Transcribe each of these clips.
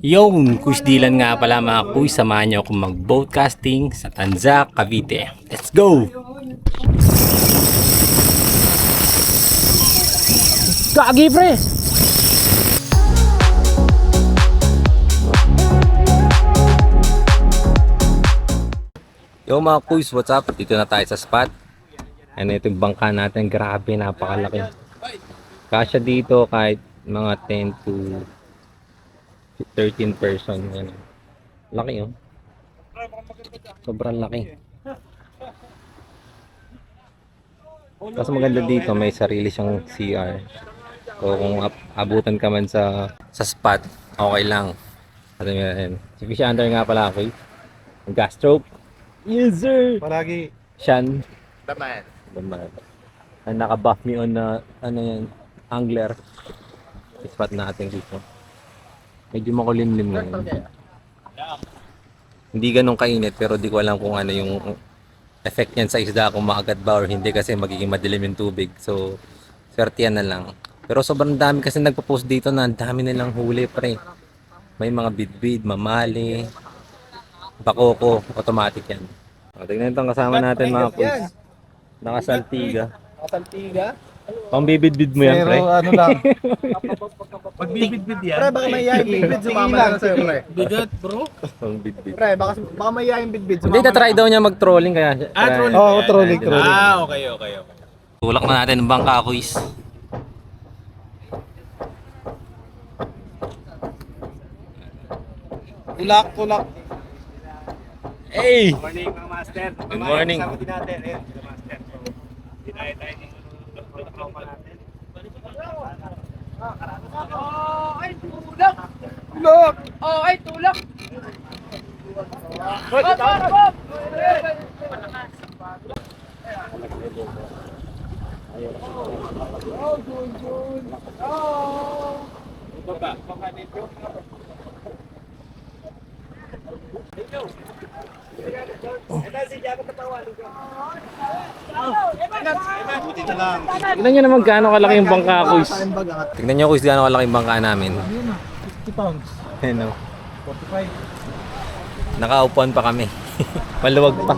Yung kusdilan nga pala mga kuy, samahan nyo akong mag-boatcasting sa Tanzac, Cavite. Let's go! Kagi pre! Yo mga kuys, what's up? Dito na tayo sa spot. Ano itong bangka natin, grabe, napakalaki. Kasya dito kahit mga 10 to 13 person. Yan. Laki yun. Sobrang laki. Kasi maganda dito, may sarili siyang CR. So kung abutan ka man sa spot, okay lang. Ano yan? Si Fish Under nga pala ako. Gas stroke. Yes sir! Palagi. Shan. Daman. Naka-buff me on na ano yan, angler. Spot natin dito. Medyo makulimlim ngayon. Hindi ganun kainit pero di ko alam kung ano yung effect niyan sa isda, kung maagat ba or hindi kasi magiging madilim yung tubig. So, swerte yan na lang. Pero sobrang dami kasi nagpo-post dito na ang dami nilang huli pre. May mga bidbid, mamali, bakoko, automatic yan. O, tignan itong kasama natin mga kuys. Nakasaltiga. Nakasaltiga? Pambibidbid mo yan pre? Pero ano lang. Magbibidbid yan. Pre, baka mayayain bidbid. Sumama lang sa'yo, pre. Bigat bro. Pambibidbid. Pre, baka mayayain bidbid. Hindi, tatry daw niya mag-trolling kaya. Trolling. Oo, trolling. Okay. Tulak na natin ang bangka kuys. Tulak. Hey! Good morning mga master. Good morning. Kasama din natin. Ayun, mga master. So, dinaya tayo ng tropa natin. Ay, tulak! Tulak! Oh, ay, tulak! Hop! Baba dito. Buti na lang. Tignan nyo naman gaano kalaki yung bangka kuys. Saan bag angat? Tignan nyo kuys gaano kalaki yung bangka namin. 50 pounds. Ano? 45. Nakaupuan pa kami. Maluwag pa.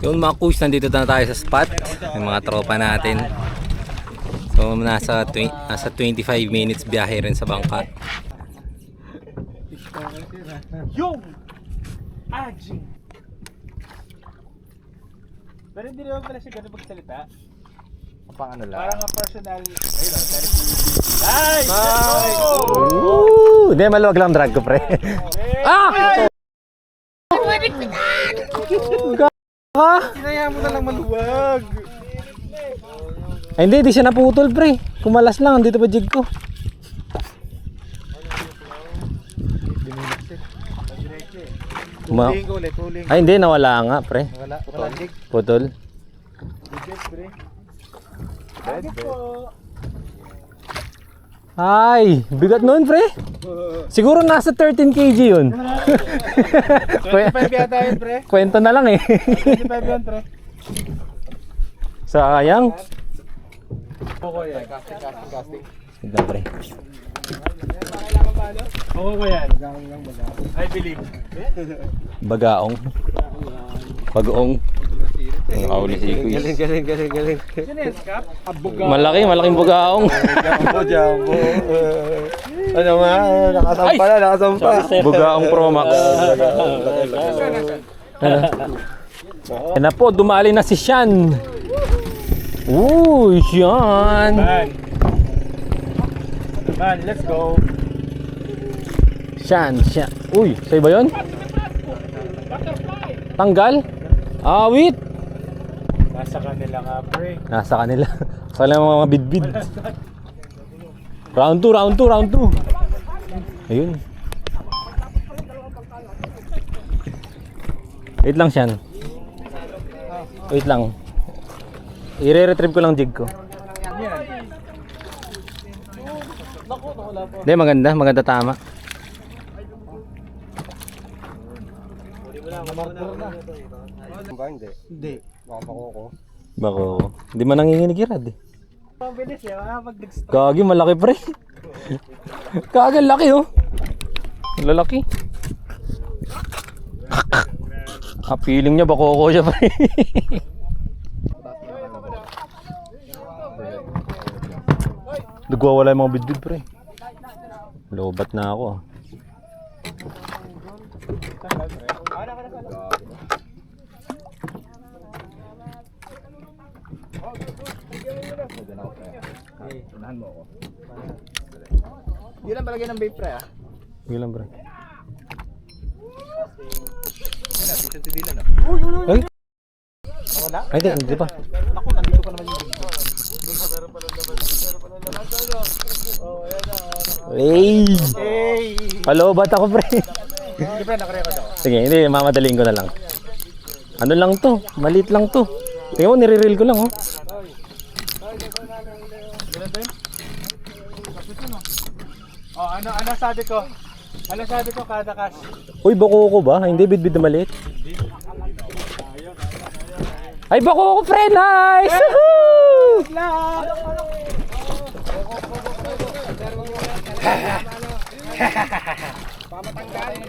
Yung mga kuys, nandito na tayo sa spot. Yung mga tropa natin. So nasa 25 minutes biyahe rin sa bangka. Yung! Aji! Pero hindi naman pala siya ganun magsalita. Pang ano lang. Parang a personal... Ayun o, Nice! Ooh! Hindi, maluwag lang drag ko pre. Ah! Sinaya mo na lang maluwag. Ay, hindi siya naputol pre. Kumalas lang, andito pa jig ko. Tuling ulit, tuling. Ay hindi, nawala nga pre. Wala dig. Putol. Bigas, pre. Ay, bigat nun pre. Siguro nasa 13 kg yun. 25 yata yun, pre. Kwento na lang eh. 25 yun, pre. Sayang. Poko yan. Casting. Tignan pre. Oo ko yan. I believe. Bagaong. Bagoong. Ang kauli si Kuis. Galing. Sino yan, Scap? Malaking bagaong. Jambo. Ano nga, nakasampa. Bagaong Pro Max. Yan na po, dumali na si Shan. Uy, Shan. Man, let's go. Shan. Uy, sa'yo ba yun? Tanggal? Awit. Nasa kanila nga, pre. Nasa kanila. Sa kanila mga bidbid. Round 2. Ayun. Wait lang Shan. Wait lang. I-retrieve ko lang jig ko. Hindi, maganda. Maganda tama. Ba, hindi. Hindi. Baka ko. Bako. Hindi man nanginginig yung rad eh. Ang bilis eh, pag nag-stop. Kagi, malaki pre. Kagi, laki oh. Lalaki. Feeling niya bako siya pre. Nagwawala yung mga bidbid pre. Lobat na ako ah. Unahan mo ako. Hindi lang palagay ng vape pre ah. Sige lang pre. Uy! Ay! Wala? Ay, hindi pa. Naku, nandito pa naman yung video. Hey! Hey! Hello, ba't ako pre? Hindi pre, nakarecord ako. Sige, hindi, mamadaling ko na lang. Ano lang to? Maliit lang to. Tingnan mo, nire-reel ko lang oh. Ganun din? Oh, ano sabi ko? Ano sabi ko kada cash? Uy, bako ko ba? Hindi, bidbid na maliit. Ay, bako ko pre! Nice! Woohoo!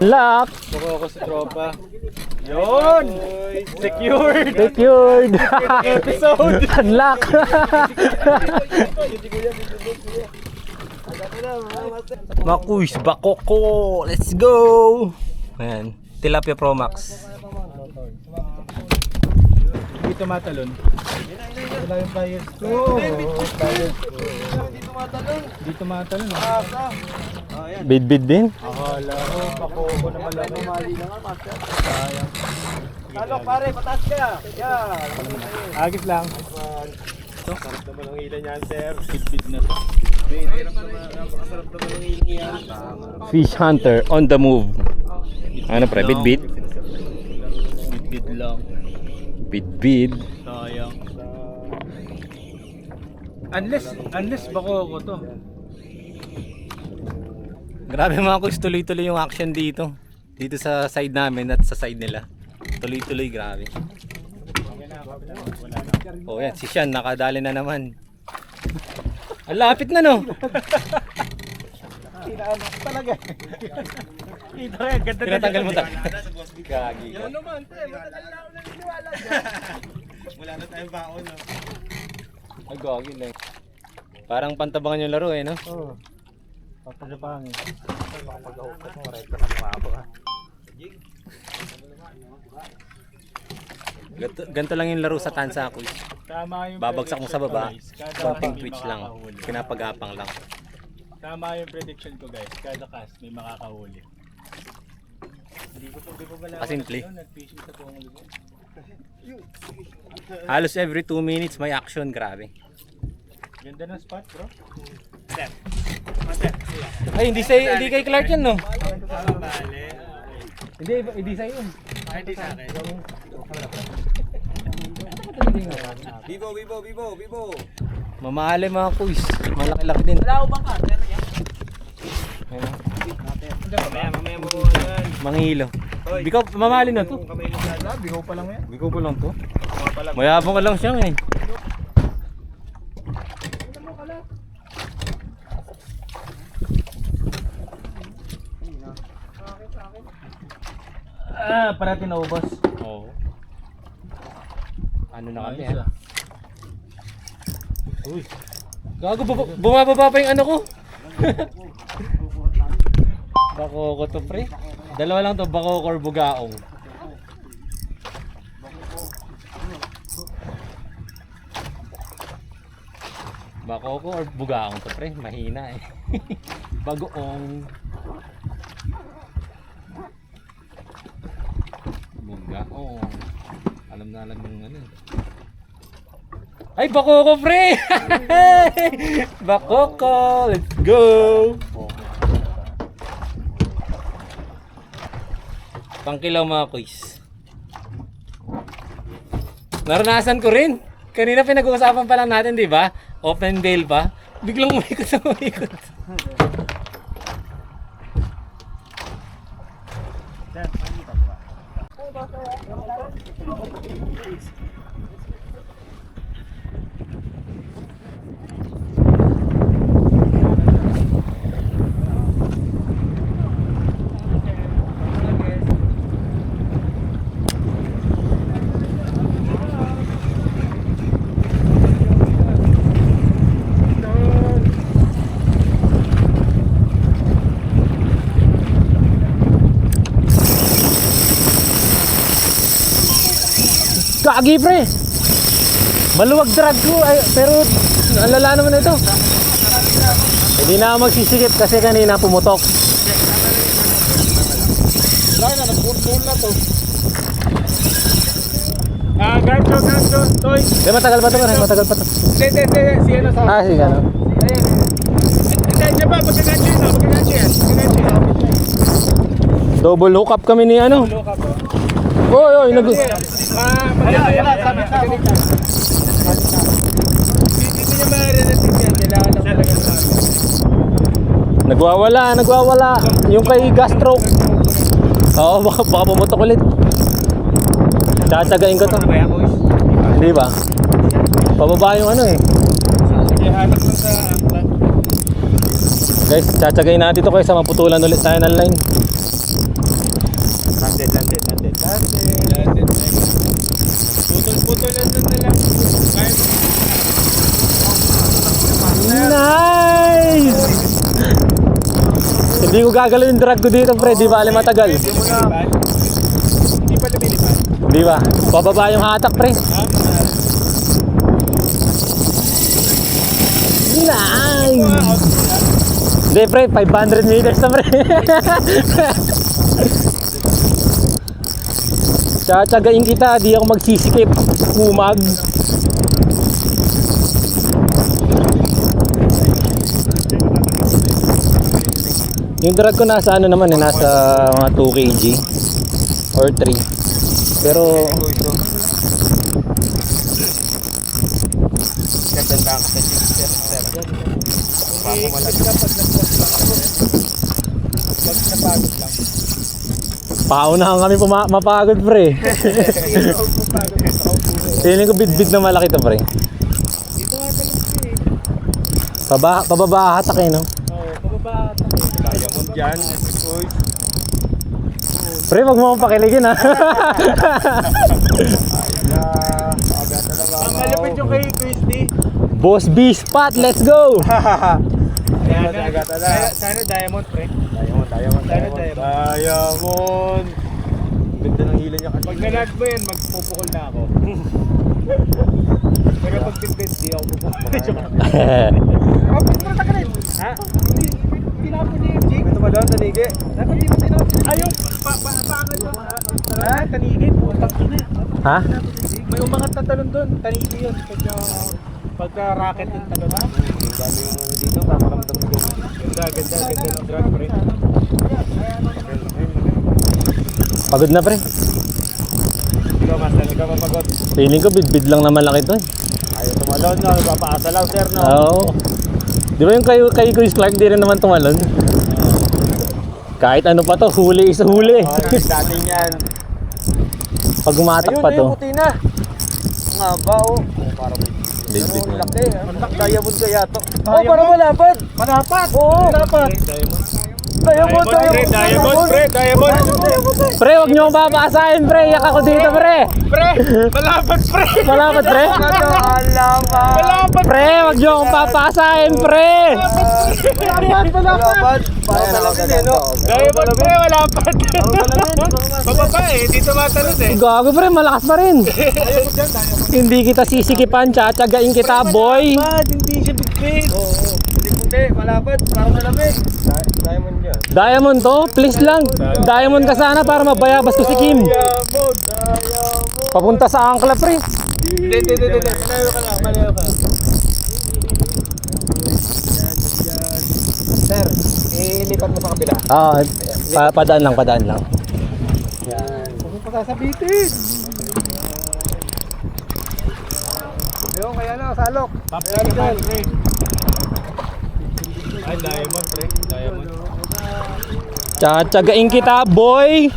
Lock! Bako ako sa tropa. Yun! Secured! Secured! Episode! Unlock! Makuis, bako ko! Let's go! Ayan, Tilapia Pro Max. Hindi tumatalon. Wala yung bias ko. Hindi tumatalon. Bid-bid din. Akala ko, bako ko naman lang. Mali na nga, master. Sayang. Talok pare, patas ka. Yan. Agis lang. Sarap naman ang ilan yan, sir. Bit-bit na to. Sarap naman ang ilan yan. Fish Hunter on the move. Ano pre, bid-bid? Bit-bit lang. Bid-bid. Sayang. Unless bako ko to. Grabe mga kuis, tuloy-tuloy yung action dito. Dito sa side namin at sa side nila. Tuloy-tuloy, grabe. Oh yan, si Sean nakadali na naman. Ang lapit na no. Tinaan ko talaga. Ito rin, ganda na. Tinatanggal mo tak. Gagi. Yan naman, pre. Matagal na ako naniniwala. Wala na tayong baon, no? Ay gagi lang. Parang pantabangan yung laro eh no. Oo. Papagapangin. Baka mag-ahukot mo, right ka na kumabo ka. Ganito lang yung laro sa tansa kuis. Tama yung Babagsak mo sa baba. prediction ko, guys. Konting Kada twitch may lang. makakahuli. Pinapagapang lang. Tama yung prediction ko, guys. Kada cast may makakahuli. Hindi ko malaman. Kasimple. Nag-fishing sa buong lugar. Halos every 2 minutes may action, grabe. Ganda ng spot, bro. Ay, hindi kay Clark yan no. Bale. Hindi sa yun. Hindi sa akin. Bibo. Mamahali mga kuis. Malaki-laki din. Wala ko bang cutter yan? Mamaya mo yan. Mangilo. Bikaw, mamahali na to. Bigo pa lang yan. Bikaw pa lang to. Mayabang ka lang siya eh. Parati na ubos. Oo. Ano na kami Ayos, ah. Uy. Gago, bumababa pa yung ano ko. Bako ko to pre. Dalawa lang to, bako or bugaong. Bako ko or bugaong to pre, mahina eh. Bagoong. Bugaong. Alam na alam yung ano. Ay, bako ko pre! Bako ko! Let's go! Pangkilaw mga kuys. Naranasan ko rin. Kanina pinag-uusapan pa lang natin, di ba? Open bail pa. Biglang umikot sa umikot. Kagi pre! Maluwag drag ko, ay, pero ang lala naman ito. Hindi na ako magsisikip kasi kanina pumutok. Wala na, nagpurpul na to. Gancho, toy. Matagal pa to, matagal pa to. Hindi, si ano sa... Ah, sige ano. Gancho ba, magkagancho yun, magkagancho yan. Double hookup kami ni ano. Oy, Sabi sa akin. Hindi niya ma-relative yan, kailangan lang talaga namin. Nagwawala. Yung kay gas stroke. Oo, baka pumutok ulit. Tatagain ko to. Hindi ba? Pababa yung ano eh. Hanap lang sa aklan. Guys, tsagain natin to kaysa maputulan ulit tayo ng line. Landed. Putol lang doon nila. Nice! Hindi ko gagalaw yung drag ko dito, pre. Di ba alam matagal? Hindi pa lumilipad. Di ba? Pababa yung hatak, pre. Nice! Hindi, pre. 500 meters na, pre. Tsatsagain kita. Di ako magsisikip. Kumag. Yung drag ko nasa ano naman eh, nasa mga 2 kg or 3. Pero Ganda lang sa sir. Bako malaki na pag nagpas lang ako. Pag napagod lang. paunahan kami mapagod, pre. Feeling ko bid-bid na malaki to, pre. Dito nga talaga eh. Pababa hatak eh, no? Oo, pababa tayo. Kaya mo dyan. Uy. Pre, wag mo akong pakiligin, ha? Agad talaga. Ang malapit yung kay Christy. Boss B spot, let's go! Agad talaga. Sana diamond, pre. Diamond. Ganda ng hila niya. Pag nalag mo yan, magpupukol na ako. Pero pag bit-bit, di ako pupukol. Oh, pero takalin. Ha? Tinapon niya yung jig. Ito ba doon, tanigi? Dapat di mo tinapon. Ayun, paangal doon. Ha? Tanigi, putang ina. Ha? May umangat na talon doon. Tanigi yun. Pagka-rocket yung talon. Ang dami yung dito, paparamdam ko. Ganda ng drag, pre. Pagod na, pre. Ikaw, master, ikaw mapagod. Feeling ko bid-bid lang naman laki to, eh. Ayaw tumalon, no? Papaasa lang, sir, no? Oo. Di ba yung kay Chris Clark, di rin naman tumalon? Kahit ano pa to, huli is huli. Dati niyan. Pag umatak pa to. Ayun, puti na. Nga ba, oh. Parang Bid-bid pero na. laki. Diamond kaya to. Oh, parang malapad. Malapad? Oo. Malapad. Diamond. Pre, wag niyo akong papasahin, pre. Yak ako dito, pre. Pre, malapad, pre. Malapad, pre. Malapad. Pre, wag niyo akong papasahin, pre. Malapad. Diamond, pre, malapad. Pababa eh, dito matalon eh. Gago, pre. Malakas pa rin. Hindi kita sisikipan, tsatsagain kita, boy. Hindi siya big. Oo. Hindi, malapad. Parang malamig. Diamond yan. Diamond to, please lang. Diamond ka sana para mabayabas ko si Kim. Diamond. Papunta sa angkla, pre. Hindi. Malayo ka. Sir, ilipat mo sa kabila. Padaan lang. Huwag mo sasabitin. Ayun, kaya na, salok. Ay, diamond, pre. Diamond. Tsatsagain kita, boy!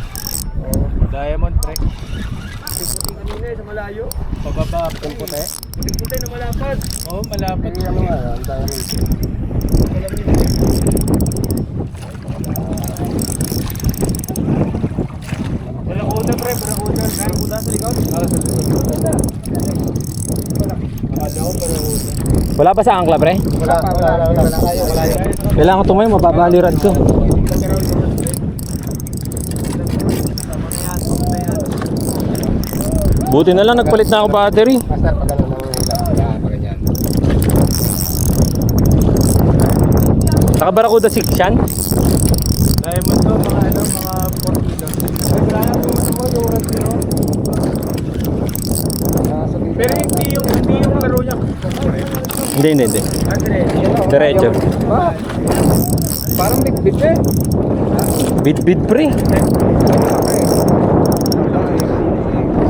Diamond, pre. Puti kanina sa malayo. Pababa, puti. Puti na malapad. Oo, malapad. Ang diamond. Wala kuda, pre. Wala kuda. Kaya kuda sa likod. Wala pa sa angkla, pre? Wala. Kailangan ko tumayo, mababaliran ko. Buti na lang, nagpalit na ako battery. Naka-Barracuda 6 yan? Diamond to, mga 4 kilos. Wala na po yung radio. Pero hindi yung laro niya. Hindi. Diretso. Parang bit eh. Bit pre.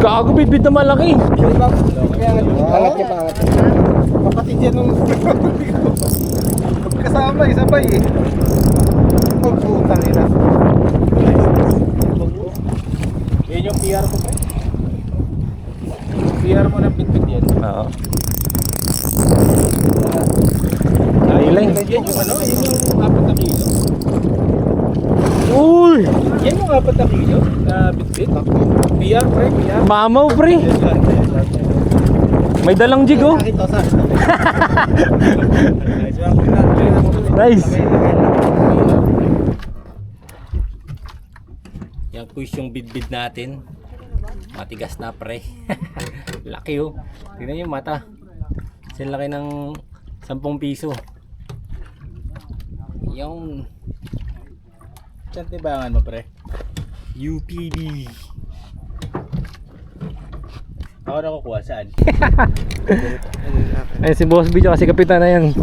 Gago bit na malaki. Pangat niya. Kapatid yan nung magkasama, isabay eh. Magputang ina. Yan yung PR mo, pre. PR mo ng bit yan. Oo. Nailing. Yan yung ano, yan yung 4 na kilo. Uy! Yan yung 4 na kilo na bit. PR, pre, PR. Mamaw pre. May dalang jig oh. Nice. Yan kuis yung bidbid natin. Matigas na pre. Laki oh. Tingnan yung mata. Kasi laki ng 10 piso. Yung Saan tibangan mo, pre? UPD. Ako na kukuha, saan? Ay si Boss B kasi kapitan na yan.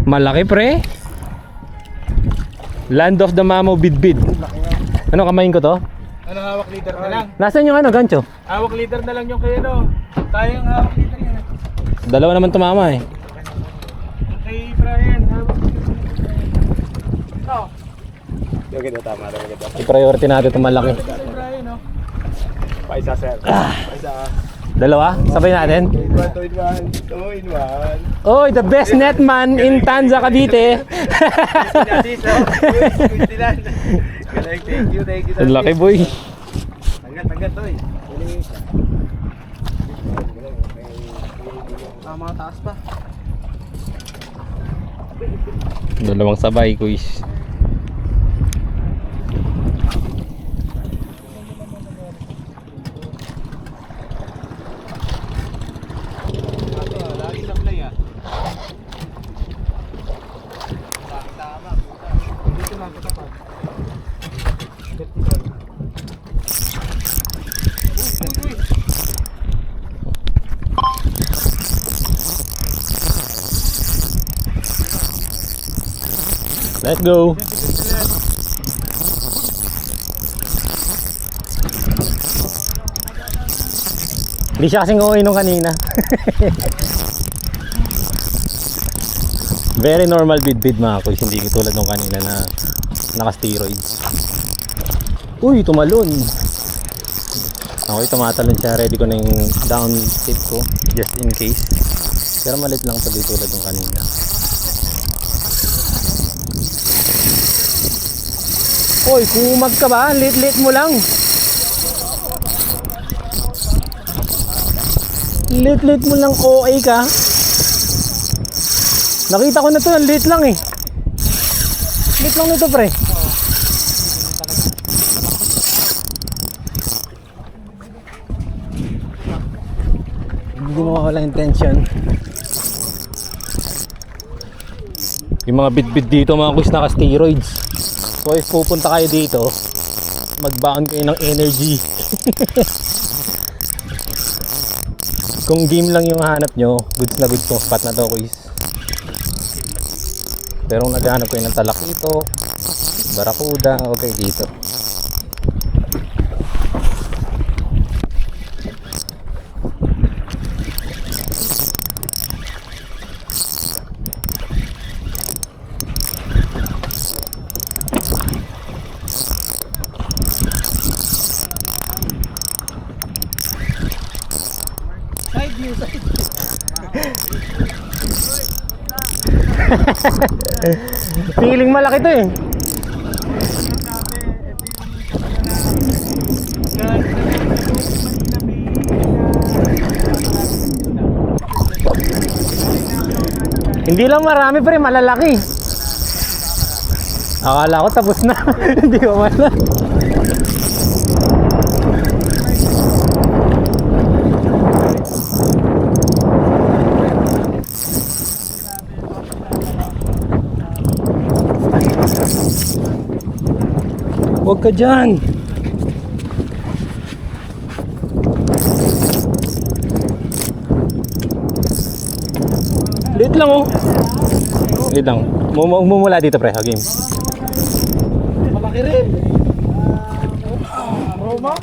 Malaki pre. Land of the Mamo Bidbid. Ano kamayin ko to? Ano, hawak leader na lang? Nasaan yung ano gancho? Hawak leader na lang yung kayo, no? Tayong hawak leader yan. Dalawa naman tumama eh. Kay Brian, hawak leader. No. Okay, tama. I-priority natin itong malaki. Kay Brian, no? Paisa, sir. Paisa. Dalawa? Sabay natin? 2-in-1. Oy, the best netman in Tanza, Cavite. Thank you. Ang laki boy. Tanggat, toy. Mga taas pa. Dalawang sabay kuis. Lagi sa play ah. Dito lang kita pa. Let's go. Hindi siya kasing uuwi nung kanina. Very normal bidbid mga kuys. Hindi tulad nung kanina na naka-steroids. Uy, tumalon. Okay, tumatalon siya. Ready ko na yung down tip ko. Just in case. Pero malit lang ito tulad nung kanina. Uy, kumag ka ba? Lit-lit mo lang. Lit-lit mo lang, OA ka. Nakita ko na to, lit lang eh. Lit lang nito pre. Hindi mo wala intention. Yung mga bit-bit dito mga kuis naka-steroids. So if pupunta kayo dito, magbaon kayo ng energy. Kung game lang yung hanap nyo, goods na goods tong spot na to kuis. Pero kung naghahanap kayo ng talakito, Barracuda, okay dito. Feeling malaki to eh. Hindi lang marami pre, malalaki. Akala ko tapos na. Hindi ko wala. Huwag ka dyan. Liit lang oh. Liit lang. Mumula dito pre, game. Malaki rin. Roma?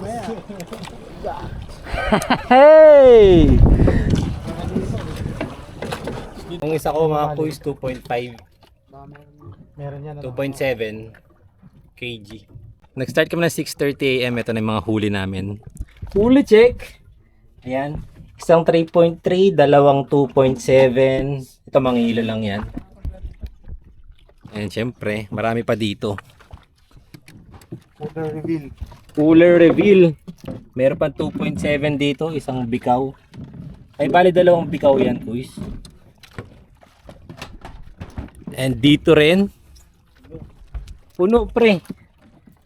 Hey! Ang isa ko mga kuis 2.5. Meron yan. 2.7 kg. Nag-start kami ng 6:30 AM. Ito na yung mga huli namin. Huli check! Ayan. Isang 3.3, dalawang 2.7. Ito mga ilo lang yan. Ayan, syempre, marami pa dito. Order reveal. Cooler reveal. Meron pa 2.7 dito, isang bikaw. Ay, bali dalawang bikaw yan, kuis. And dito rin. Puno, pre.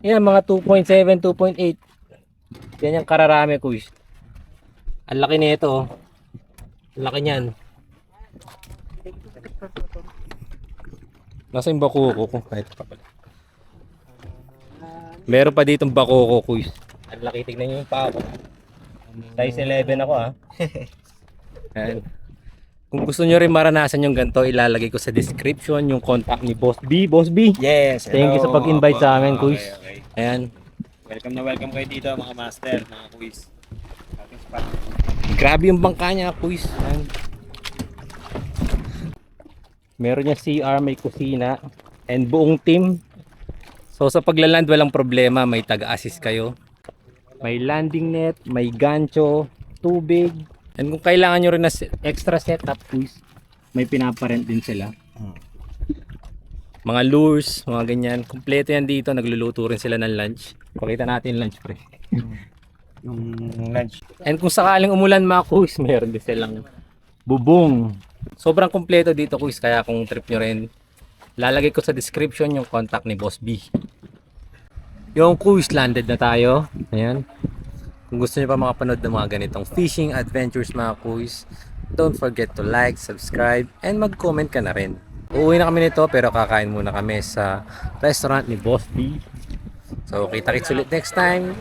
Yan, mga 2.7, 2.8. Yan yung kararami, kuis. Ang laki nito, oh. Ang laki niyan. Nasa yung bakoko ko? Kahit pa pala. Meron pa ditong bakoko, kuis. Ang laki, tignan nyo yung paa ko. Size 11 ako, ha. Ayan. Kung gusto nyo rin maranasan yung ganito, ilalagay ko sa description yung contact ni Boss B. Boss B, Yes, thank you sa pag-invite sa amin, kuis. Okay. Ayan. Welcome na welcome kayo dito mga master, mga quiz. Ating spot. Grabe yung bangka niya, kuis. Ayan. Meron niya CR, may kusina, and buong team. So sa paglaland walang problema, may taga-assist kayo. May landing net, may gancho, tubig. And kung kailangan nyo rin na extra setup, kuis, may pinaparent din sila. Mga lures, mga ganyan. Kompleto yan dito, nagluluto rin sila ng lunch. Pakita natin yung lunch, pre. Yung lunch. And kung sakaling umulan mga kuis, meron din silang bubong. Sobrang kumpleto dito kuis, kaya kung trip nyo rin, lalagay ko sa description yung contact ni Boss B. Yung kuis, landed na tayo. Ayan. Kung gusto nyo pa makapanood ng mga ganitong fishing adventures mga kuis, don't forget to like, subscribe, and mag-comment ka na rin. Uuwi na kami nito pero kakain muna kami sa restaurant ni Boss B. So kita-kits ulit next time.